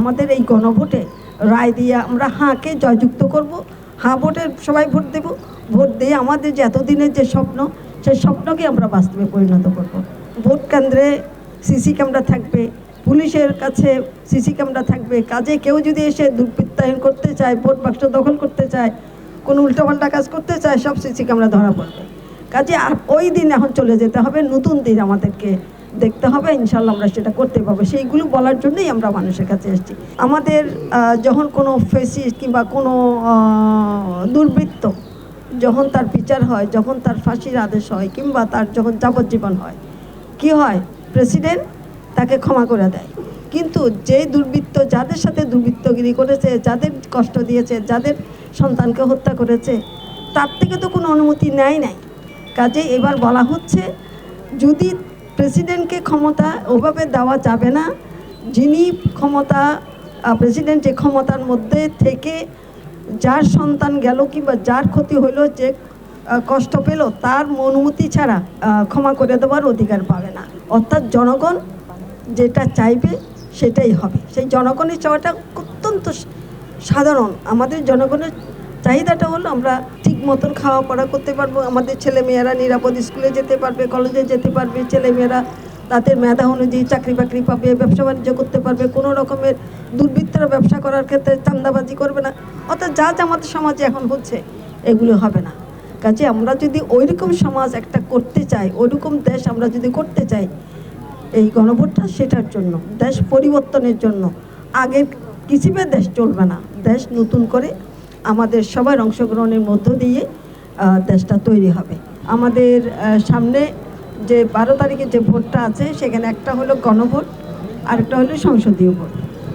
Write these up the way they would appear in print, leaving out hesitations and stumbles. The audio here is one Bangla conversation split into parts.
আমাদের এই গণভোটে রায় দিয়ে আমরা হাঁকে জয়যুক্ত করব। হাঁ ভোটে সবাই ভোট দেব, ভোট দিয়ে আমাদের যে এতদিনের যে স্বপ্ন, সেই স্বপ্নকে আমরা বাস্তবে পরিণত করব। ভোট কেন্দ্রে সিসি ক্যামেরা থাকবে, পুলিশের কাছে সিসি ক্যামেরা থাকবে। কাজে কেউ যদি এসে দুর্বৃত্তায়ন করতে চায়, ভোট বাক্স দখল করতে চায়, কোনো উল্টোপাল্টা কাজ করতে চায়, সব সিসি ক্যামেরা ধরা পড়বে। কাজে ওই দিন এখন চলে যেতে হবে, নতুন দিন আমাদেরকে দেখতে হবে। ইনশাল্লাহ আমরা সেটা করতে পারবো। সেইগুলো বলার জন্যই আমরা মানুষের কাছে এসেছি। আমাদের যখন কোনো ফেসিস্ট কিংবা কোনো দুর্বৃত্ত যখন তার বিচার হয়, যখন তার ফাঁসির আদেশ হয়, কিংবা তার যখন যাবজ্জীবন হয়, কি হয়? প্রেসিডেন্ট তাকে ক্ষমা করে দেয়। কিন্তু যে দুর্বৃত্ত যাদের সাথে দুর্বৃত্তগিরি করেছে, যাদের কষ্ট দিয়েছে, যাদের সন্তানকে হত্যা করেছে, তার থেকে তো কোনো অনুমতি নেয় নাই। কাজে এবার বলা হচ্ছে, যদি প্রেসিডেন্টকে ক্ষমতা ওভাবে দেওয়া যাবে না, যিনি ক্ষমতা প্রেসিডেন্ট যে ক্ষমতার মধ্যে থেকে যার সন্তান গেল কিংবা যার ক্ষতি হইল, যে কষ্ট পেল, তার অনুমতি ছাড়া ক্ষমা করে দেওয়ার অধিকার পাবে না। অর্থাৎ জনগণ যেটা চাইবে সেটাই হবে। সেই জনগণের চাওয়াটা অত্যন্ত সাধারণ। আমাদের জনগণের চাহিদাটা হলো আমরা ঠিক মতন খাওয়া পড়া করতে পারবো, আমাদের ছেলেমেয়েরা নিরাপদ স্কুলে যেতে পারবে, কলেজে যেতে পারবে, ছেলেমেয়েরা তাদের মেধা অনুযায়ী চাকরি বাকরি পাবে, ব্যবসা বাণিজ্য করতে পারবে, কোনো রকমের দুর্বৃত্তরা ব্যবসা করার ক্ষেত্রে চাঁদাবাজি করবে না। অর্থাৎ যা আমাদের সমাজে এখন হচ্ছে এগুলো হবে না। কাজে আমরা যদি ওইরকম সমাজ একটা করতে চাই, ওইরকম দেশ আমরা যদি করতে চাই, এই গণভোটটা সেটার জন্য, দেশ পরিবর্তনের জন্য। আগের কিসিবে দেশ চলবে না, দেশ নতুন করে আমাদের সবার অংশগ্রহণের মধ্য দিয়ে দেশটা তৈরি হবে। আমাদের সামনে যে 12 তারিখে যে ভোটটা আছে, সেখানে একটা হলো গণভোট, আরেকটা হলো সংসদীয় ভোট।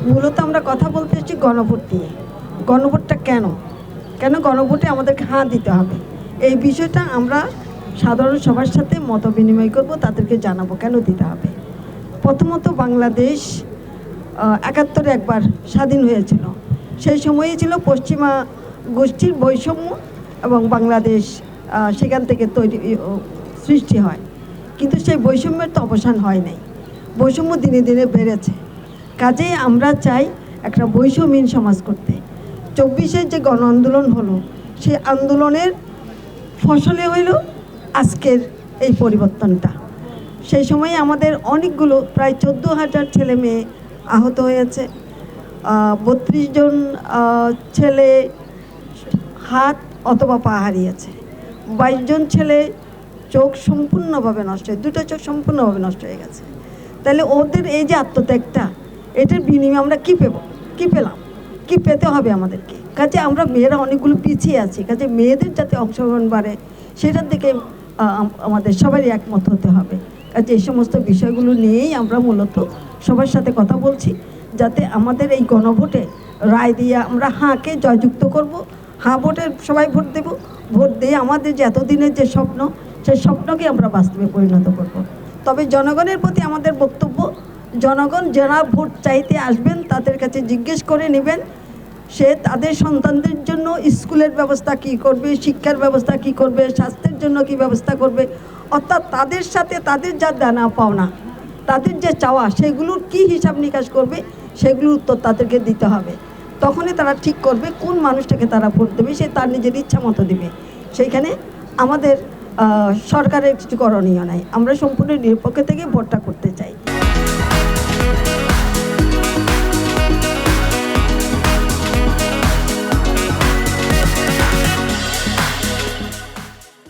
মূলত আমরা কথা বলতে এসেছি গণভোট নিয়ে। গণভোটটা কেন গণভোটে আমাদেরকে হাঁ দিতে হবে, এই বিষয়টা আমরা সাধারণ সবার সাথে মত বিনিময় করব, তাদেরকে জানাবো কেন দিতে হবে। প্রথমত বাংলাদেশ 71-এ একবার স্বাধীন হয়েছিল। সেই সময়ে ছিল পশ্চিমা গোষ্ঠীর বৈষম্য এবং বাংলাদেশ সেখান থেকে সৃষ্টি হয়। কিন্তু সেই বৈষম্যের তো অবসান হয় নাই, বৈষম্য দিনে দিনে বেড়েছে। কাজেই আমরা চাই একটা বৈষম্যহীন সমাজ করতে। 24-এর যে গণ আন্দোলন হলো, সেই আন্দোলনের ফসলে হইল আজকের এই পরিবর্তনটা। সেই সময়ে আমাদের অনেকগুলো প্রায় 14,000 ছেলে মেয়ে আহত হয়েছে, 32 জন ছেলে হাত অথবা পা হারিয়েছে, 22 জন ছেলে চোখ সম্পূর্ণভাবে নষ্ট হয়ে, দুটো চোখ সম্পূর্ণভাবে নষ্ট হয়ে গেছে। তাহলে ওদের এই যে আত্মত্যাগটা, এটার বিনিময়ে আমরা কী পেলাম, কি পেতে হবে আমাদেরকে? কাজে আমরা মেয়েরা অনেকগুলো পিছিয়ে আছি। কাজে মেয়েদের যাতে অংশগ্রহণ বাড়ে, সেটার দিকে আমাদের সবারই একমত হতে হবে। কাজে এই সমস্ত বিষয়গুলো নিয়েই আমরা মূলত সবার সাথে কথা বলছি, যাতে আমাদের এই গণভোটে রায় দিয়ে আমরা হাঁকে জয়যুক্ত করব। হাঁ ভোটে সবাই ভোট দেব, ভোট দিয়ে আমাদের যে এতদিনের যে স্বপ্ন, সেই স্বপ্নকে আমরা বাস্তবে পরিণত করব। তবে জনগণের প্রতি আমাদের বক্তব্য, জনগণ যারা ভোট চাইতে আসবেন তাদের কাছে জিজ্ঞেস করে নেবেন সে তাদের সন্তানদের জন্য স্কুলের ব্যবস্থা কী করবে, শিক্ষার ব্যবস্থা কী করবে, স্বাস্থ্যের জন্য কী ব্যবস্থা করবে। অর্থাৎ তাদের সাথে তাদের যা দানা পাওনা, তাদের যে চাওয়া, সেগুলোর কী হিসাব নিকাশ করবে, সেগুলোর উত্তর তাদেরকে দিতে হবে। তখনই তারা ঠিক করবে কোন মানুষটাকে তারা ভোট দেবে, সে তার নিজের ইচ্ছা মতো দেবে। সেইখানে আমাদের সরকারের কিছু করণীয় নাই, আমরা সম্পূর্ণ নিরপেক্ষ থেকে ভোটটা করতে চাই।